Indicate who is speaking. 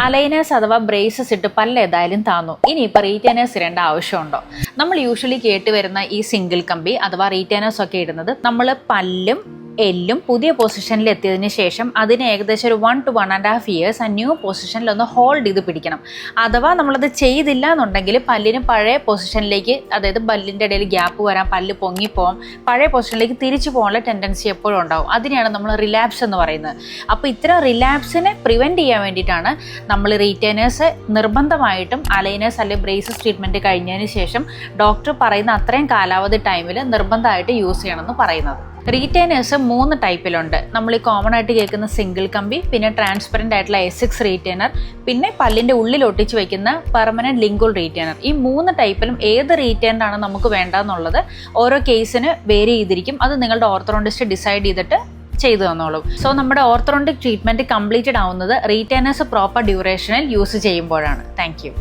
Speaker 1: Aligners അഥവാ braces ഇട്ട് പല്ല് ഏതായാലും താന്നു, ഇനിയിപ്പോൾ റീറ്റൈനേഴ്സ് ഇടേണ്ട ആവശ്യമുണ്ടോ? നമ്മൾ യൂഷ്വലി കേട്ട് വരുന്ന ഈ സിംഗിൾ കമ്പി അഥവാ റീറ്റൈനേഴ്സ് ഒക്കെ ഇടുന്നത് നമ്മൾ പല്ലും എല്ലും പുതിയ പൊസിഷനിൽ എത്തിയതിന് ശേഷം അതിന് ഏകദേശം ഒരു 1 to 1.5 years ആ ന്യൂ പൊസിഷനിൽ ഒന്ന് ഹോൾഡ് ചെയ്ത് പിടിക്കണം. അഥവാ നമ്മളത് ചെയ്തില്ല എന്നുണ്ടെങ്കിൽ പല്ലിന് പഴയ പൊസിഷനിലേക്ക്, അതായത് പല്ലിൻ്റെ ഇടയിൽ ഗ്യാപ്പ് വരാൻ, പല്ല് പൊങ്ങിപ്പോകാം, പഴയ പൊസിഷനിലേക്ക് തിരിച്ചു പോകാനുള്ള ടെൻഡൻസി എപ്പോഴും ഉണ്ടാവും. അതിനെയാണ് നമ്മൾ റിലാപ്സ് എന്ന് പറയുന്നത്. അപ്പോൾ ഇത്തരം റിലാപ്സിനെ പ്രിവെൻറ്റ് ചെയ്യാൻ വേണ്ടിയിട്ടാണ് നമ്മൾ റീറ്റൈനേഴ്സ് നിർബന്ധമായിട്ടും അലൈനേഴ്സ് അല്ലെങ്കിൽ ബ്രേസസ് ട്രീറ്റ്മെൻറ്റ് കഴിഞ്ഞതിന് ശേഷം ഡോക്ടർ പറയുന്ന അത്രയും കാലാവധി ടൈമിൽ നിർബന്ധമായിട്ട് യൂസ് ചെയ്യണമെന്ന് പറയുന്നത്. റീറ്റൈനേഴ്സ് 3 ടൈപ്പിലുണ്ട്. നമ്മൾ ഈ കോമൺ ആയിട്ട് കേൾക്കുന്ന സിംഗിൾ കമ്പി, പിന്നെ ട്രാൻസ്പെറൻ്റ് ആയിട്ടുള്ള S6 റീറ്റൈനർ, പിന്നെ പല്ലിൻ്റെ ഉള്ളിൽ ഒട്ടിച്ച് വയ്ക്കുന്ന പെർമനൻറ്റ് ലിംഗുൾ റീറ്റൈനർ. ഈ 3 ടൈപ്പിലും ഏത് റീറ്റൈനർ ആണ് നമുക്ക് വേണ്ടതെന്നുള്ളത് ഓരോ കേസിന് വേരി ചെയ്തിരിക്കും. അത് നിങ്ങളുടെ ഓർത്തോഡോണ്ടിസ്റ്റ് ഡിസൈഡ് ചെയ്തിട്ട് ചെയ്തു തന്നോളും. സോ നമ്മുടെ ഓർത്തോഡോണ്ടിക് ട്രീറ്റ്മെൻറ്റ് കംപ്ലീറ്റഡ് ആവുന്നത് റീറ്റൈനേഴ്സ് പ്രോപ്പർ ഡ്യൂറേഷനിൽ യൂസ് ചെയ്യുമ്പോഴാണ്. Thank you.